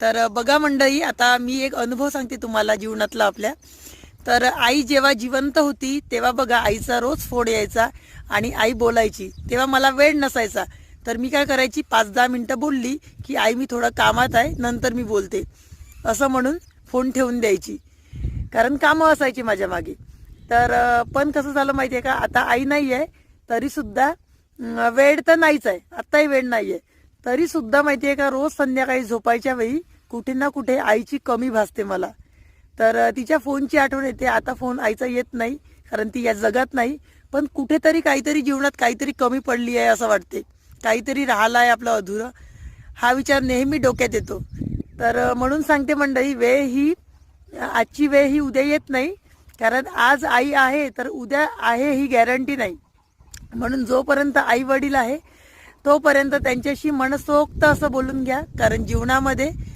तर बघा मंडळी, आता मी एक अनुभव सांगते तुम्हाला जीवनातला आपल्या. तर आई जेव्हा जिवंत होती तेव्हा बघा आईचा रोज फोन यायचा आणि आई बोलायची, तेव्हा मला वेळ नसायचा. तर मी काय करायची, 5-10 मिनटं बोलली की आई मी थोडं कामात आहे, नंतर मी बोलते असं म्हणून फोन ठेवून द्यायची, कारण कामं असायची माझ्या मागे. तर पण कसं झालं माहिती आहे का, आता आई नाही आहे तरी सुद्धा वेळ तर नाहीच आहे, आत्ताही वेळ नाही आहे तरी सुद्धा माहिती आहे का, रोज संध्याकाळी झोपायच्या वेळी कुठे ना कुठे आईची कमी भासते मला. तर तिच्या फोनची आठवण येते. आता फोन आईचा येत नाही कारण ती या जगात नाही, पण कुठेतरी काहीतरी जीवनात काहीतरी कमी पडली आहे असं वाटते, काहीतरी राहिलं आहे आपलं अधुरं, हा विचार नेहमी डोक्यात येतो. तर म्हणून सांगते मंडळी, वेळ ही आजची वेळ ही उद्या येत नाही, कारण आज आई आहे तर उद्या आहे ही गॅरंटी नाही. म्हणून जोपर्यंत आई वडील आहे तोपर्यंत त्यांच्याशी मनसोक्त असं बोलून घ्या, कारण जीवनामध्ये